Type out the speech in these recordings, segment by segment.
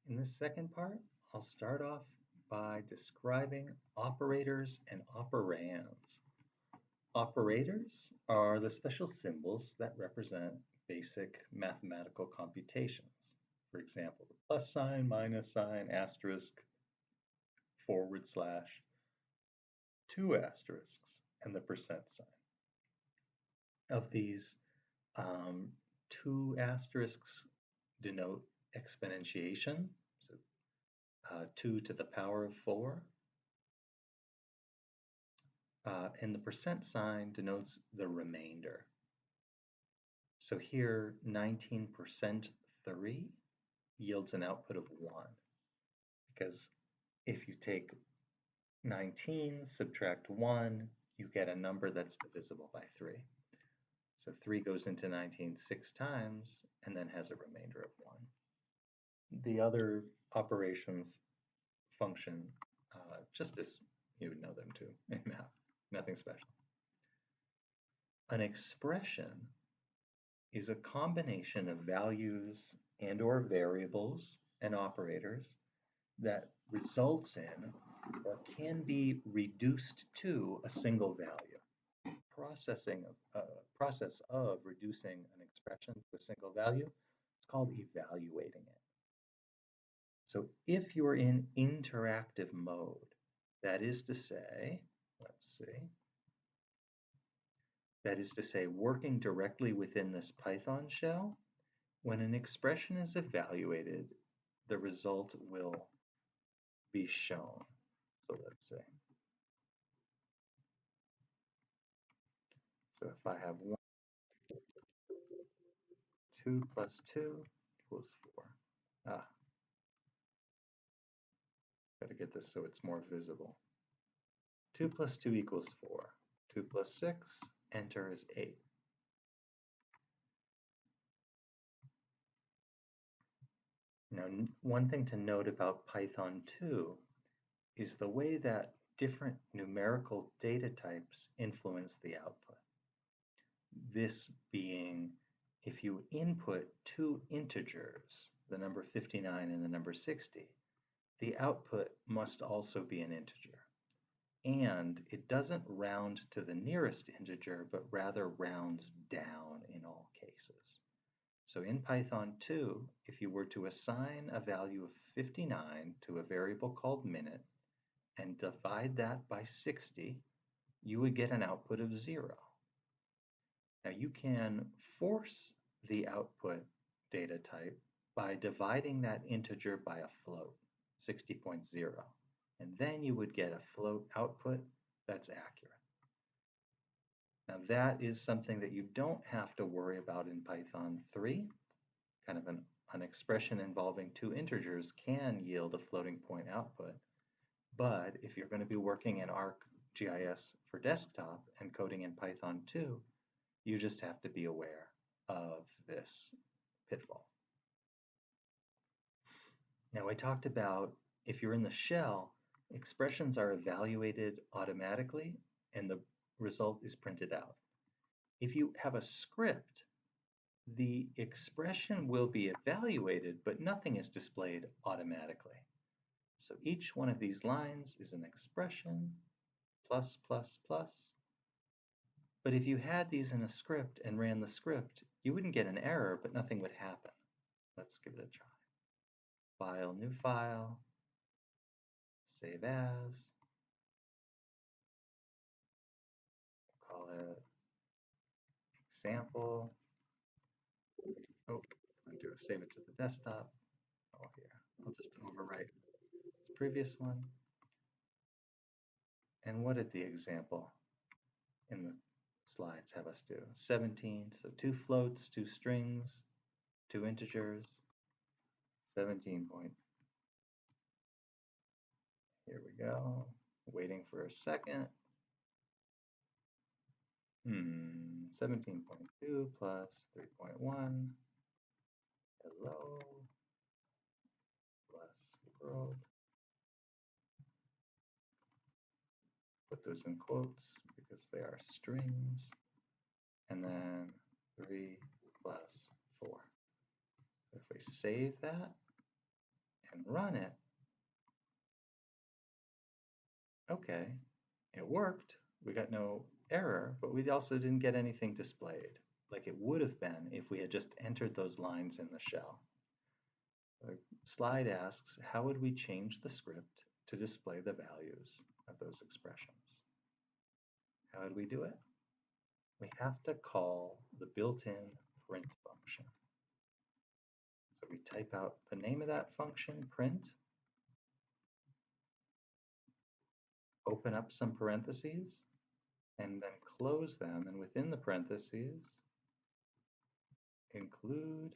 In this second part, I'll start off by describing operators and operands. Operators are the special symbols that represent basic mathematical computations. For example, the plus sign, minus sign, asterisk, forward slash, two asterisks, and the percent sign. Of these, two asterisks denote exponentiation, so 2 to the power of 4. And the percent sign denotes the remainder. So here, 19% 3 yields an output of 1, because if you take 19, subtract 1, you get a number that's divisible by 3. So 3 goes into 19 6 times and then has a remainder of 1. The other operations function just as you would know them too in math, nothing special. An expression is a combination of values and or variables and operators that results in or can be reduced to a single value. Process of reducing an expression to a single value is called evaluating it. So if you're in interactive mode, that is to say, working directly within this Python shell, when an expression is evaluated, the result will be shown. So let's see. So if I have 2 plus 2 equals 4. Got to get this so it's more visible. 2 plus 2 equals 4. 2 plus 6, enter is 8. Now, one thing to note about Python 2 is the way that different numerical data types influence the output. This being, if you input two integers, the number 59 and the number 60, the output must also be an integer. And it doesn't round to the nearest integer, but rather rounds down in all cases. So in Python 2, if you were to assign a value of 59 to a variable called minute and divide that by 60, you would get an output of 0. Now you can force the output data type by dividing that integer by a float, 60.0, and then you would get a float output that's accurate. Now that is something that you don't have to worry about in Python 3. Kind of an expression involving two integers can yield a floating point output. But if you're going to be working in ArcGIS for desktop and coding in Python 2, you just have to be aware of this pitfall. Now I talked about if you're in the shell, expressions are evaluated automatically and the result is printed out. If you have a script, the expression will be evaluated, but nothing is displayed automatically. So each one of these lines is an expression, plus, plus, plus. But if you had these in a script and ran the script, you wouldn't get an error, but nothing would happen. Let's give it a try. File, new file, save as. Call it example. Oh, I'm going to save it to the desktop. Oh, here. I'll just overwrite this previous one. And what did the example in the slides have us do? 17, so 2 floats, 2 strings, 2 integers, 17 point. Here we go, waiting for a second. 17.2 plus 3.1, hello, plus world. Put those in quotes because they are strings. And then 3 plus 4. If we save that can run it. Okay, it worked. We got no error, but we also didn't get anything displayed, like it would have been if we had just entered those lines in the shell. The slide asks, how would we change the script to display the values of those expressions? How would we do it? We have to call the built-in print function. So we type out the name of that function, print, open up some parentheses, and then close them, and within the parentheses, include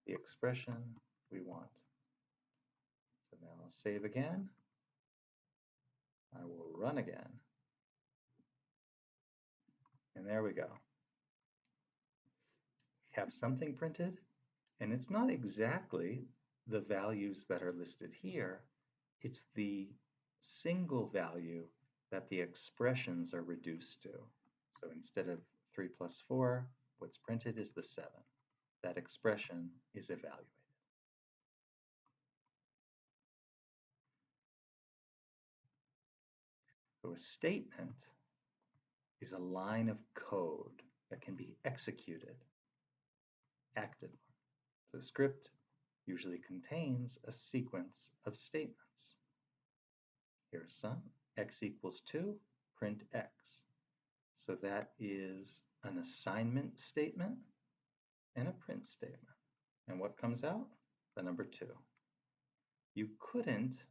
the expression we want. So now I'll save again. I will run again. And there we go. We have something printed, and it's not exactly the values that are listed here. It's the single value that the expressions are reduced to. So instead of 3 plus 4, what's printed is the 7. That expression is evaluated. So a statement is a line of code that can be executed, acted on. So a script usually contains a sequence of statements. Here's some. X equals 2, print X. So that is an assignment statement and a print statement. And what comes out? The number 2. You couldn't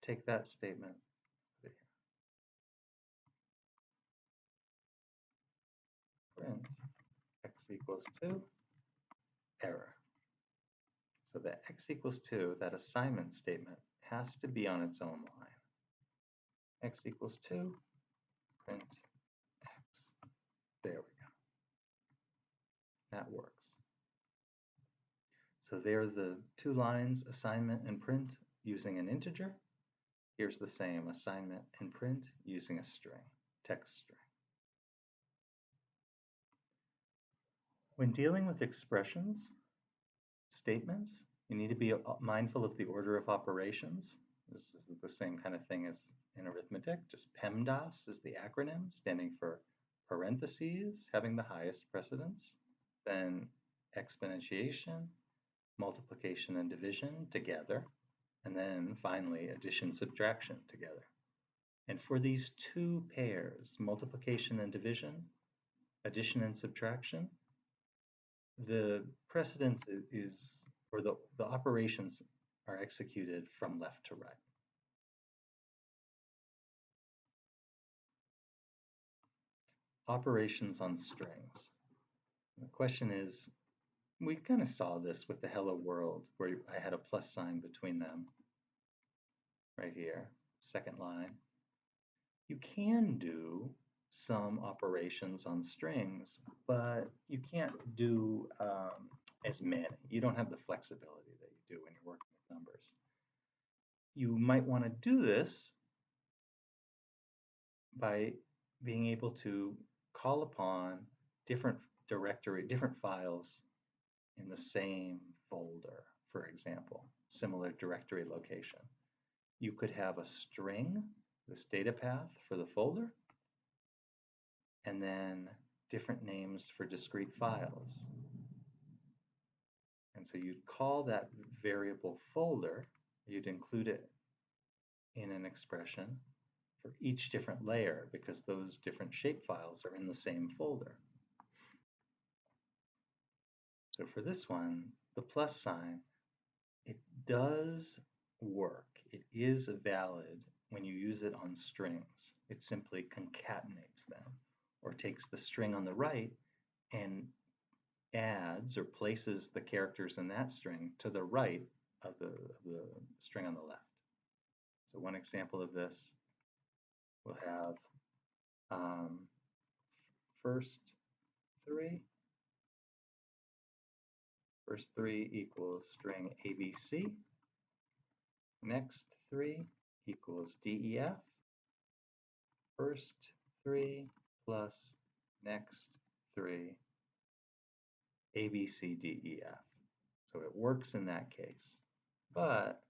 take that statement over here. Print X equals 2, error. So the X equals 2, that assignment statement, has to be on its own line. X equals 2, print X. There we go. That works. So there are the 2 lines, assignment and print, using an integer. Here's the same, assignment and print, using a string, text string. When dealing with expressions, statements, you need to be mindful of the order of operations. This is the same kind of thing as in arithmetic, just PEMDAS is the acronym, standing for parentheses, having the highest precedence, then exponentiation, multiplication and division together, and then finally addition, subtraction together. And for these 2 pairs, multiplication and division, addition and subtraction, the precedence is, or the operations are executed from left to right. Operations on strings. The question is, we kind of saw this with the hello world, where I had a plus sign between them, right here, second line. You can do some operations on strings, but you can't do as many. You don't have the flexibility that you do when you're working with numbers. You might want to do this by being able to call upon different files in the same folder, for example, similar directory location. You could have a string, this data path for the folder, and then different names for discrete files. And so you'd call that variable folder, you'd include it in an expression for each different layer because those different shapefiles are in the same folder. So for this one, the plus sign, it does work. It is valid when you use it on strings. It simply concatenates them, or takes the string on the right and adds or places the characters in that string to the right of the string on the left. So one example of this, we'll have first 3 equals string ABC, next 3 equals DEF, first 3 plus next 3 ABCDEF. So it works in that case. But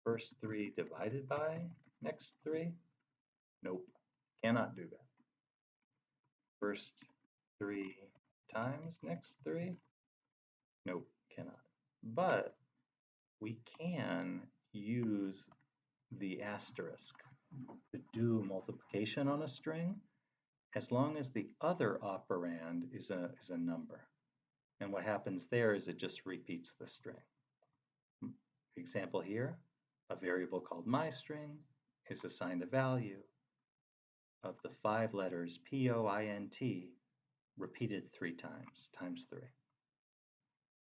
first 3 divided by next 3, nope, cannot do that. First 3 times next 3, nope, cannot. But we can use the asterisk to do multiplication on a string as long as the other operand is a number. And what happens there is it just repeats the string. Example here, a variable called myString is assigned a value of the 5 letters POINT repeated 3 times, times 3.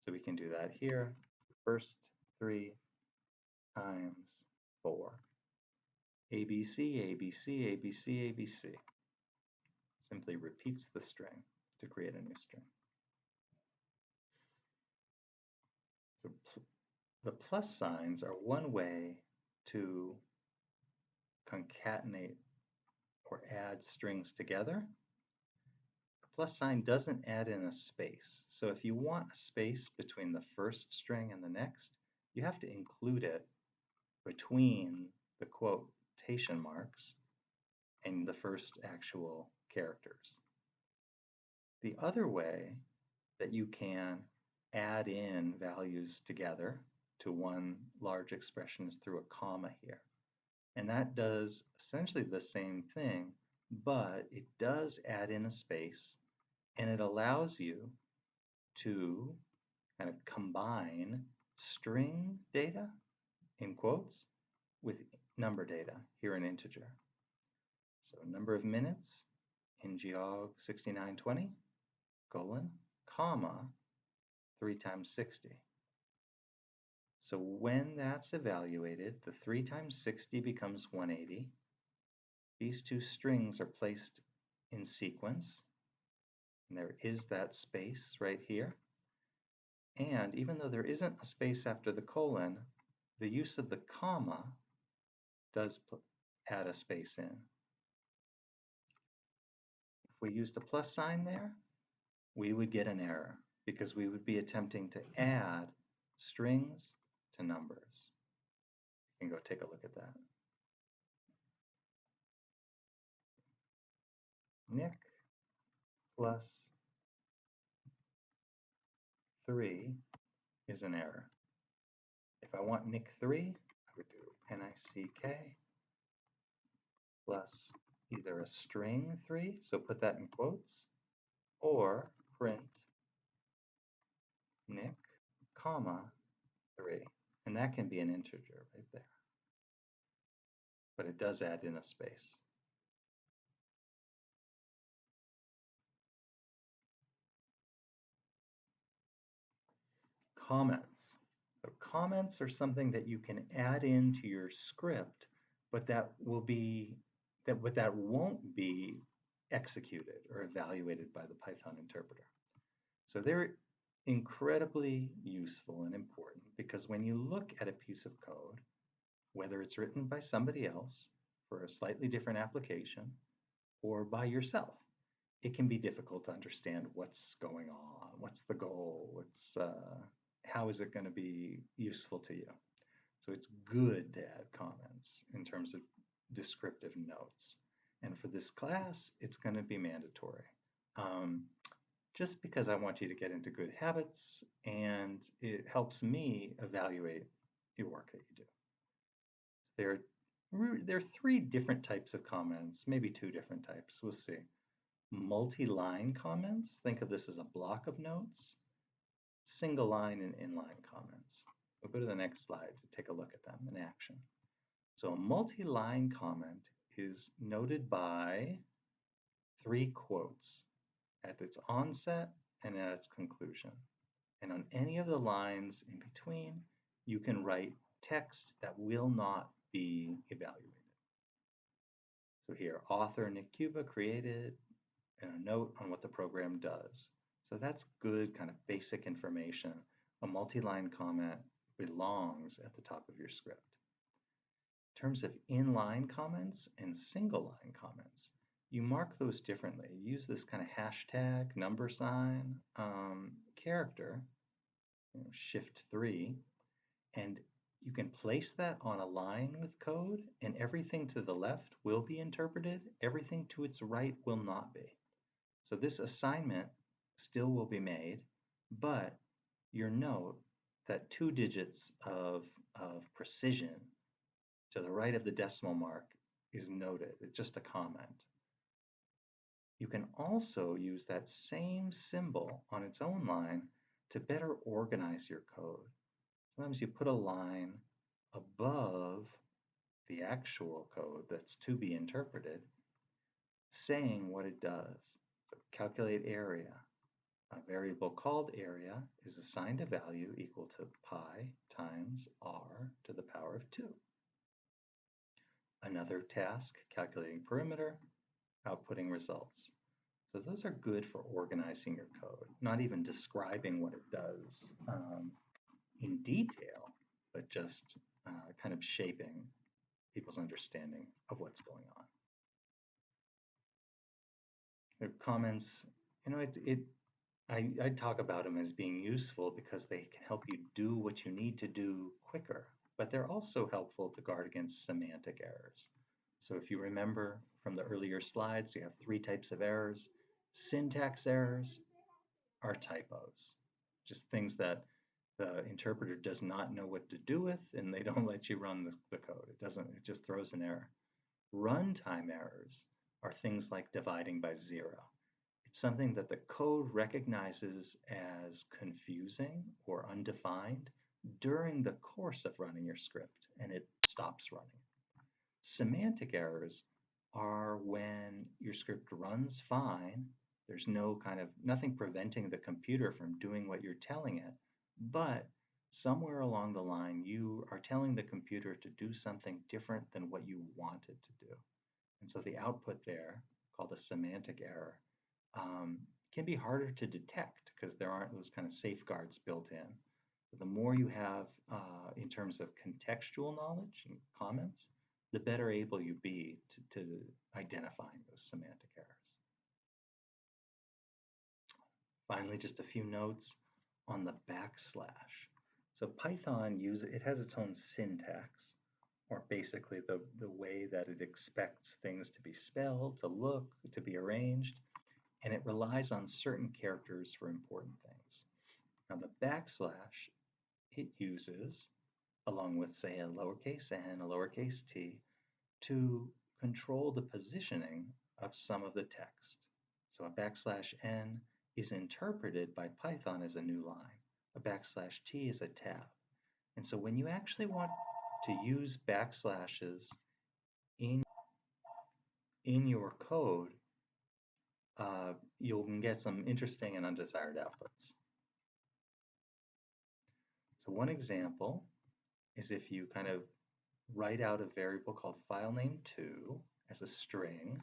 So we can do that here. First 3 times 4. ABC, ABC, ABC, ABC. Simply repeats the string to create a new string. So the plus signs are one way to concatenate or add strings together. The plus sign doesn't add in a space. So if you want a space between the first string and the next, you have to include it between the quotation marks and the first actual characters. The other way that you can add in values together to one large expression is through a comma here. And that does essentially the same thing, but it does add in a space, and it allows you to kind of combine string data in quotes with number data here in integer. So number of minutes in geog 6920, colon, comma, 3 times 60. So when that's evaluated, the 3 times 60 becomes 180. These two strings are placed in sequence, and there is that space right here. And even though there isn't a space after the colon, the use of the comma does add a space in. If we used a plus sign there, we would get an error because we would be attempting to add strings to numbers. You can go take a look at that. Nick plus 3 is an error. If I want Nick 3, I would do NICK plus either a string 3, so put that in quotes, or print Nick, comma, 3. And that can be an integer right there. But it does add in a space. Comments. So comments are something that you can add into your script, but that won't be executed or evaluated by the Python interpreter. So they're incredibly useful and important because when you look at a piece of code, whether it's written by somebody else for a slightly different application or by yourself, it can be difficult to understand what's going on, what's the goal, how is it going to be useful to you. So it's good to add comments in terms of descriptive notes. And for this class, it's going to be mandatory. Just because I want you to get into good habits, and it helps me evaluate your work that you do. There are 3 different types of comments, maybe 2 different types. We'll see. Multi-line comments, think of this as a block of notes. Single line and inline comments. We'll go to the next slide to take a look at them in action. So a multi-line comment is noted by 3 quotes at its onset and at its conclusion. And on any of the lines in between, you can write text that will not be evaluated. So here, author Nick Cuba created, and a note on what the program does. So that's good kind of basic information. A multi-line comment belongs at the top of your script. In terms of inline comments and single line comments, you mark those differently. Use this kind of hashtag, number sign, character, Shift 3, and You can place that on a line with code, and everything to the left will be interpreted, everything to its right will not be. So this assignment still will be made, but your note that 2 digits of precision to the right of the decimal mark is noted. It's just a comment. You can also use that same symbol on its own line to better organize your code. Sometimes you put a line above the actual code that's to be interpreted, saying what it does. So calculate area. A variable called area is assigned a value equal to pi times r to the power of 2. Another task, calculating perimeter, outputting results. So those are good for organizing your code, not even describing what it does in detail, but just kind of shaping people's understanding of what's going on. The comments, I talk about them as being useful because they can help you do what you need to do quicker, but they're also helpful to guard against semantic errors. So if you remember from the earlier slides, you have 3 types of errors. Syntax errors are typos, just things that the interpreter does not know what to do with, and they don't let you run the code. It just throws an error. Runtime errors are things like dividing by 0. It's something that the code recognizes as confusing or undefined during the course of running your script, and it stops running. Semantic errors are when your script runs fine, there's nothing preventing the computer from doing what you're telling it, but somewhere along the line you are telling the computer to do something different than what you want it to do. And so the output there, called a semantic error, can be harder to detect because there aren't those kind of safeguards built in. But the more you have in terms of contextual knowledge and comments, the better able you be to identifying those semantic errors. Finally, just a few notes on the backslash. So Python it has its own syntax, or basically the way that it expects things to be spelled, to look, to be arranged, and it relies on certain characters for important things. Now the backslash it uses, along with say a lowercase n, a lowercase t, to control the positioning of some of the text. So a backslash n is interpreted by Python as a new line. A backslash t is a tab. And so when you actually want to use backslashes in your code, you can get some interesting and undesired outputs. So one example is if you kind of write out a variable called filename2 as a string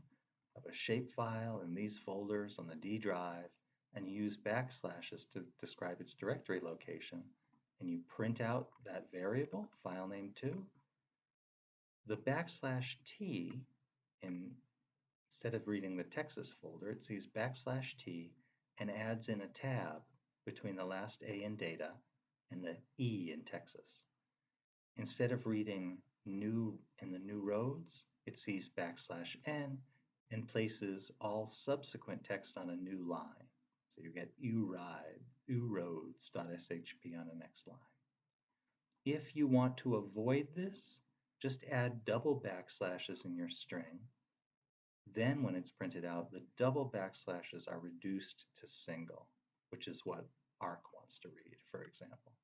of a shapefile in these folders on the D drive, and you use backslashes to describe its directory location, and you print out that variable, filename2, the backslash t, instead of reading the Texas folder, it sees backslash t and adds in a tab between the last A in data and the E in Texas. Instead of reading new in the new roads, it sees backslash n and places all subsequent text on a new line. So you get uroads.shp on the next line. If you want to avoid this, just add double backslashes in your string. Then when it's printed out, the double backslashes are reduced to single, which is what ARC wants to read, for example.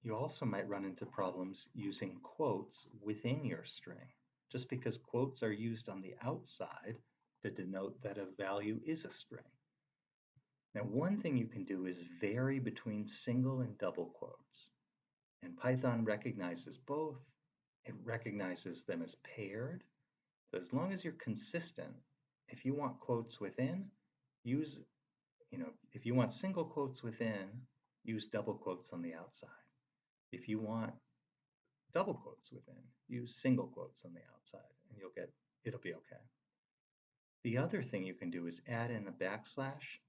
You also might run into problems using quotes within your string, just because quotes are used on the outside to denote that a value is a string. Now, one thing you can do is vary between single and double quotes. And Python recognizes both. It recognizes them as paired. So as long as you're consistent, if you want quotes within, if you want single quotes within, use double quotes on the outside. If you want double quotes within, use single quotes on the outside, and it'll be okay. The other thing you can do is add in a backslash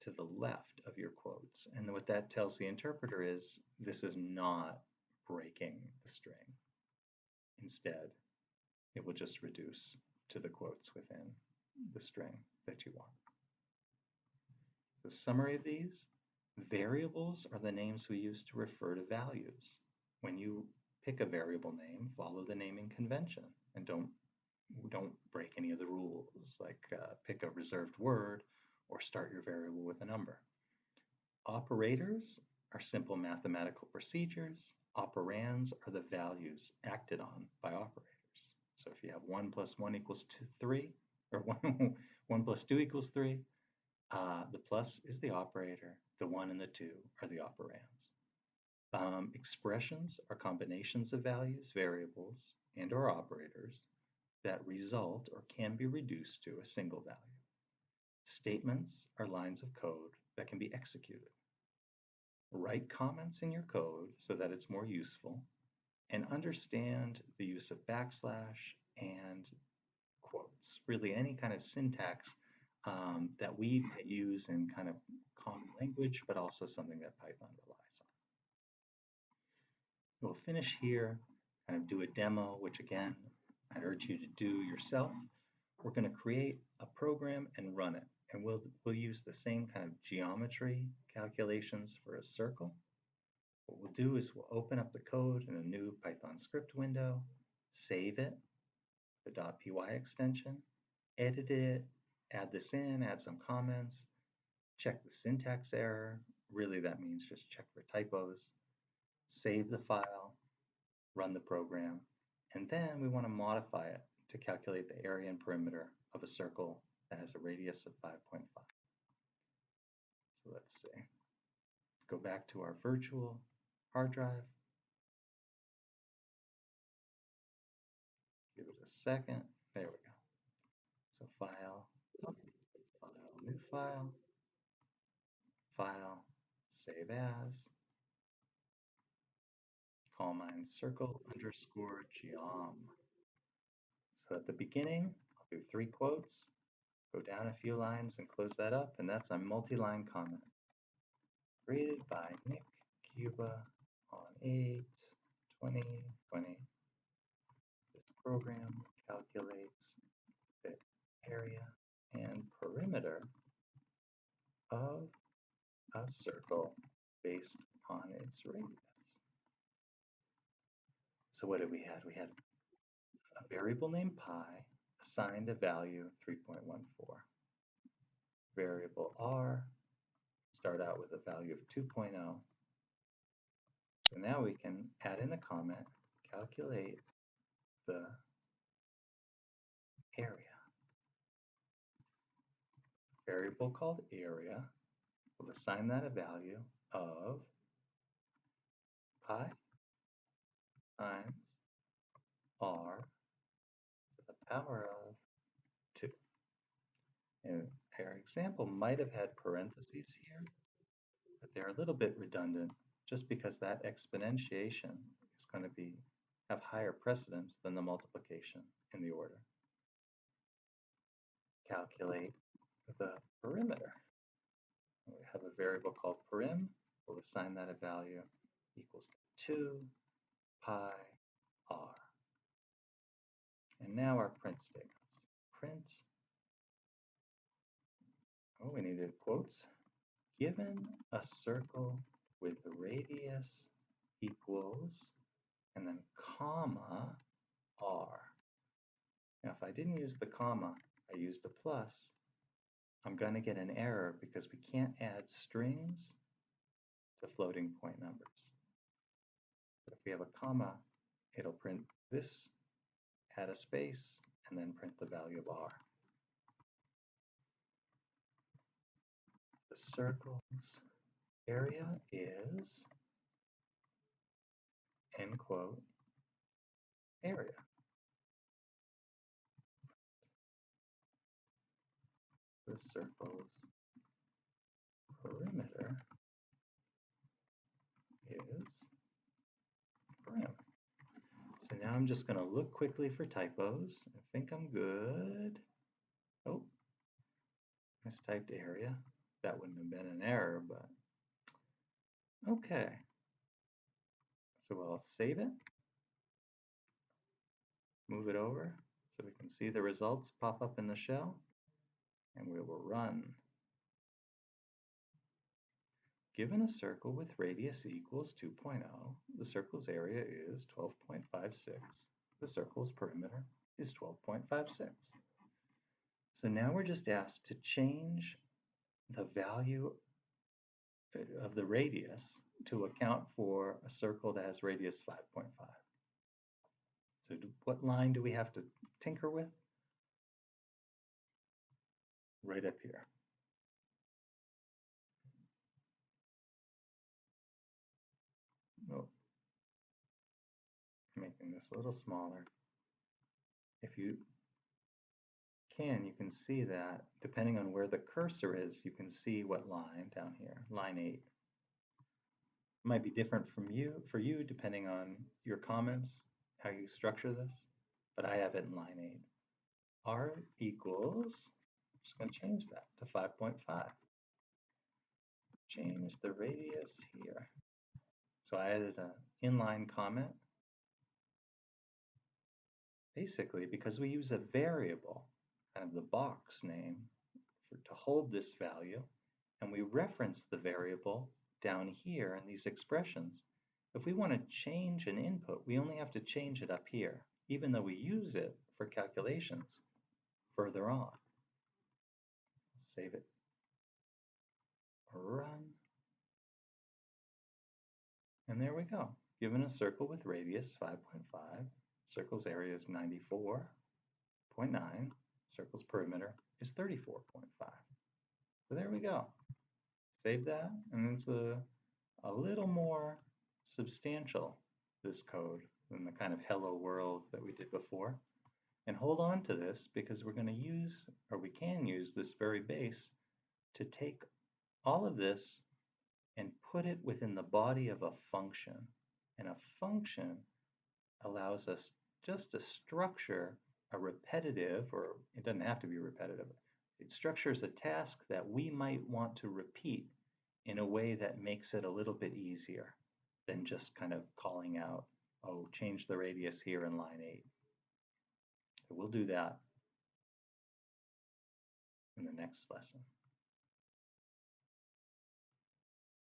to the left of your quotes. quotes. And what that tells the interpreter is this is not breaking the string. Instead, it will just reduce to the quotes within the string that you want. The summary of these, variables are the names we use to refer to values. When you pick a variable name, follow the naming convention and don't break any of the rules, like pick a reserved word or start your variable with a number. Operators are simple mathematical procedures. Operands are the values acted on by operators. So if you have 1 plus 1 equals 3, or 1 plus 2 equals 3, the plus is the operator, the 1 and the 2 are the operands. Expressions are combinations of values, variables, and or operators that result or can be reduced to a single value. Statements are lines of code that can be executed. Write comments in your code so that it's more useful, and understand the use of backslash and quotes, really any kind of syntax that we use in kind of common language, but also something that Python relies on. We'll finish here, kind of do a demo, which again, I'd urge you to do yourself. We're going to create a program and run it, and we'll use the same kind of geometry calculations for a circle. What we'll do is we'll open up the code in a new Python script window, save it, the .py extension, edit it, add this in, add some comments, check the syntax error. Really, that means just check for typos. Save the file, run the program, and then we want to modify it to calculate the area and perimeter of a circle that has a radius of 5.5. So let's see. Go back to our virtual hard drive. Give it a second. There we go. So file, new file, save as, call mine circle underscore geom. So at the beginning, I'll do 3 quotes, go down a few lines and close that up, and that's a multi-line comment. Created by Nick Cuba on 8/20/20. This program calculates the area and perimeter of a circle based on its radius. So what did we have? We had a variable named pi assigned a value 3.14. Variable r, start out with a value of 2.0. So now we can add in a comment, calculate the area. Variable called area, we'll assign that a value of pi times r to the power of 2. And our example might have had parentheses here, but they're a little bit redundant just because that exponentiation is going to have higher precedence than the multiplication in the order. Calculate the perimeter. We have a variable called perim. We'll assign that a value equals to 2 pi r. And now our print statements. Print, we needed quotes. Given a circle with radius equals, and then comma, r. Now if I didn't use the comma, I used a plus, I'm going to get an error because we can't add strings to floating point numbers. But if we have a comma, it'll print this, add a space, and then print the value of r. The circle's area is, end quote, area. The circle's perimeter is perim. So now I'm just going to look quickly for typos. I think I'm good. Oh, mistyped area. That wouldn't have been an error, but Okay, so we'll save it, move it over so we can see the results pop up in the shell, and we will run. Given a circle with radius equals 2.0, the circle's area is 12.56. The circle's perimeter is 12.56. So now we're just asked to change the value of the radius to account for a circle that has radius 5.5. So what line do we have to tinker with? Right up here. Oh, making this a little smaller. If you can see that depending on where the cursor is, you can see what line down here, line 8. It might be different for you depending on your comments, how you structure this, but I have it in line 8. R equals, I'm just going to change that to 5.5. Change the radius here. So I added an inline comment. Basically, because we use a variable, kind of the box name, to hold this value, and we reference the variable down here in these expressions. If we want to change an input, we only have to change it up here, even though we use it for calculations further on. Save it, run, and there we go. Given a circle with radius 5.5, circle's area is 94.9, circle's perimeter is 34.5. So there we go. Save that, and it's a little more substantial, this code, than the kind of hello world that we did before. And hold on to this because we're going to use, or we can use, this very base to take all of this and put it within the body of a function. And a function allows us just to structure a repetitive, or it doesn't have to be repetitive, it structures a task that we might want to repeat in a way that makes it a little bit easier than just kind of calling out, oh, change the radius here in line 8. So we'll do that in the next lesson.